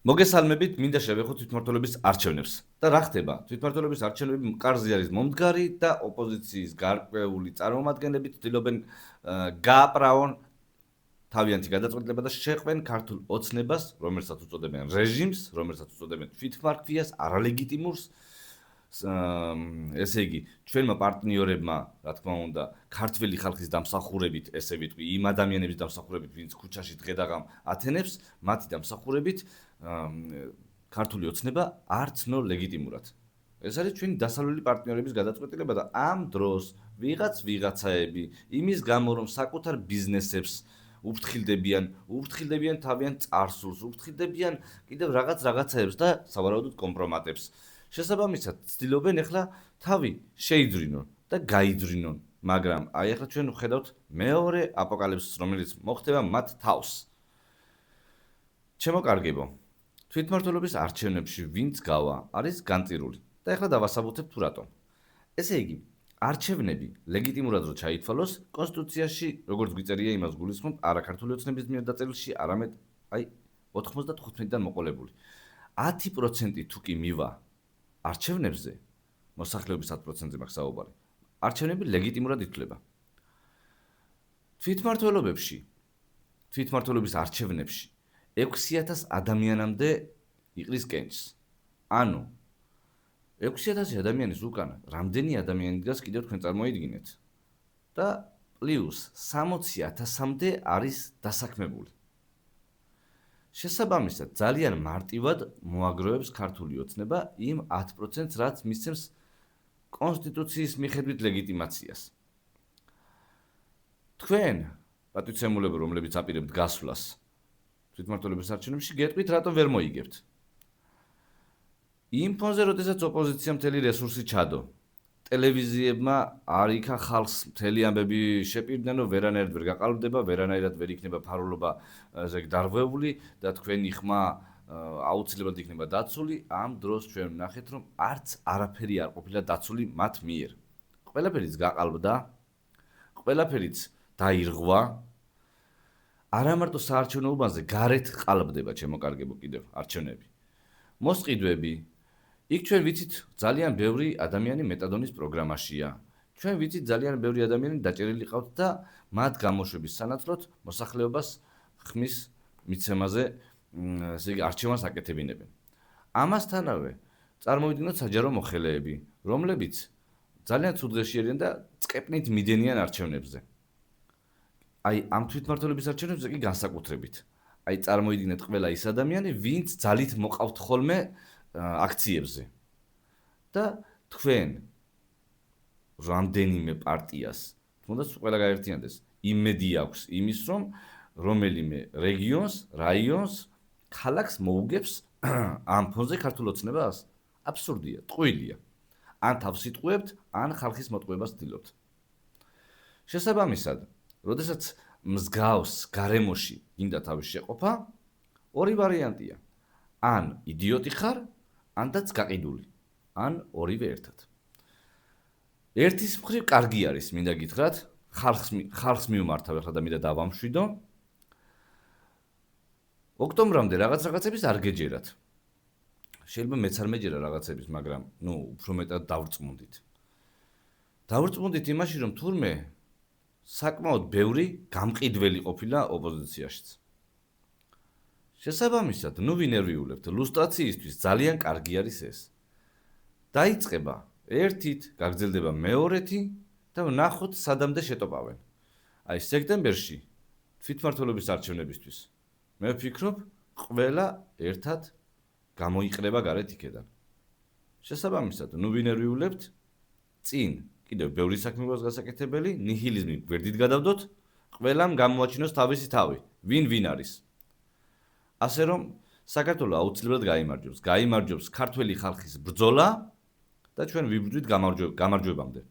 მოგესალმებით, მინდა შევეხოთ თვითმმართველობის არჩევნებს. და რა ხდება? თვითმმართველობის არჩევნები მყარზე არის მომდგარი და ოპოზიციის გარკვეული წარმომადგენლები ცდილობენ გააправონ თავიანთი გადაწყვეტილება და შეყვენ ქართულ ოცნებას, რომელსაც უწოდებენ რეჟიმს, რომელსაც უწოდებენ თვითმმართველობას, არალეგიტიმურს. ესე იგი, ჩვენმა პარტნიორებმა, რა თქმა უნდა, ქართველი ხალხის დამსახურებით, ესე ვიტყვი, იმ ადამიანების დამსახურებით, ვინც ქუჩაში დღე-დაღამ ათენებს, მათი დამსახურებით ქართული ოცნება არ ცნო ლეგიტიმურად. ეს არის ჩვენი დასავლელი პარტნიორების გადაწყვეტილება და ამ დროს ვიღაცაები იმის გამო რომ საკუთარ ბიზნესებს უფრთხილდებიან თავიანთ წარსულს, უფრთხილდებიან კიდევ რაღაცაებს და სავარაუდოდ კომპრომატებს. შესაბამისად, ცდილობენ ახლა თავი შეიძრინონ და გაიძრინონ, მაგრამ აი ახლა ჩვენ ვხედავთ მეორე აპოკალიფსს, რომელიც მოხდება მათ თავს. ჩემოკარგებო, თვითმმართველობის არჩევნებში ვინც გავა, არის განწირული და ახლა დავასაბუთებ თუ რატომ. ესე იგი, არჩევნები ლეგიტიმურად რო ჩაითვალოს, კონსტიტუციაში, როგორც გვიწერია იმას გულისხმობ, არა ქართული ოცნების მიერ დაწერილში, არამედ აი 95-დან მოყოლებული. 10% თუ კი მივა არჩევნებზე, მოსახლეობის 10%-ზე მაქვს საუბარი. არჩევნები ლეგიტიმურად ითვლება. თვითმმართველობის არჩევნებში 6000 ადამიანამდე იყრის კენჭს. ანუ 6000 ადამიანის უკან რამდენი ადამიანი დგას კიდევ თქვენ წარმოიდგინეთ და პლუს 60000-მდე არის დასაქმებული. შესაბამისად, ძალიან მარტივად მოაგროვებს ქართული ოცნება იმ 10%-ს, რაც მისცემს კონსტიტუციის მიხედვით ლეგიტიმაციას. თქვენ, პატივცემულები, რომლებიც აპირებთ გასვლას თვითმმართველობის არჩევნებში, გეტყვით, რატომ ვერ მოიგებთ. იმ ფონზე, როდესაც ოპოზიცია მთელი რესურსი ჩადო, ტელევიზიებმა არ იქა ხალხს მთელი ამბები შეპირდნენ, რომ ვერანაირად ვერ გაყალბდება, ვერანაირად ვერ იქნება ფარულობა დარღვეული და თქვენი ხმა აუცილებლად იქნება დაცული. ამ დროს ჩვენ ვნახეთ, რომ არც არაფერი არ ყოფილა დაცული მათ მიერ. ყველაფერიც გაყალბდა, ყველაფერიც დაირღვა. არა მარტო საარჩევნო უბანზე გარეთ ყალბდება, ჩემოკარგებო, კიდევ არჩევნები. მოსყიდვები. იქ ჩვენ ვიცით, ძალიან ბევრი ადამიანი მეტადონის პროგრამაშია. ჩვენ ვიცით, ძალიან ბევრი ადამიანი დაჭერილი ყავთ და მათ გამოშვების სანაცვლოდ მოსახლეობას ხმის მიცემაზე, ესე იგი, არჩევანს აკეთებინებენ. ამასთანავე, წარმოვიდგინოთ საჯარო მოხელეები, რომლებიც ძალიან ცუდ დღეში არიან და წყეპნით მიდენიან არჩევნებზე. აი, ამ თვითმმართველობის არჩევნებზე კი განსაკუთრებით. აი, წარმოიდგინეთ ყველა ის ადამიანი, ვინც ძალით მოყავთ ხოლმე აქციებზე. და თქვენ რამდენიმე პარტიას, თუნდაც ყველა გაერთიანდეს, იმედი აქვს იმის, რომ რომელიმე რეგიონს, რაიონს, ქალაქს მოუგებს ამ ფონზე ქართულ ოცნებას? აბსურდია, ტყუილია. ან თავს იტყუებთ, ან ხალხის მოტყუებას ცდილობთ. შესაბამისად, როდესაც მსგავს გარემოში გინდა თავის შეყოფა, ორი ვარიანტია. ან იდიოტი ხარ, ანდაც გაყიდული, ან ორივე ერთად. ერთის მხრივ კარგი არის, მინდა გითხრათ, ხალხს მიუმართავ ახლა და მინდა დავამშვიდო. ოქტომბრამდე რაღაცების არ გეჯერათ. შეიძლება მეც არ მეჯერა რაღაცების, მაგრამ უფრო მეტად დავრწმუნდით. დავრწმუნდით იმაში, რომ თურმე საკმაოდ ბევრი გამყიდველი ყოფილა ოპოზიციაშიც. შესაბამისად, ვინერვიულებთ, ლუსტრაციისთვის ძალიან კარგი არის ეს. დაიწყება ერთით, გაგრძელდება მეორეთი და ვნახოთ სადამდე შეტოპავენ. აი, სექტემბერში თვითმმართველობის არჩევნებისთვის მე ვფიქრობ, ყველა ერთად გამოიყრება გარეთ იქედან. შესაბამისად, ვინერვიულებთ, წინ კიდევ ბევრი საქმე გვაქვს გასაკეთებელი, ნიჰილიზმი გვერდით გადავდოთ, ყველამ გამოაჩინოს თავისი თავი, ვინ არის. ასე რომ, საქართველო აუცილებლად გაიმარჯვებს ქართველი ხალხის ბრძოლა და ჩვენ ვიბრძვით გამარჯვებამდე.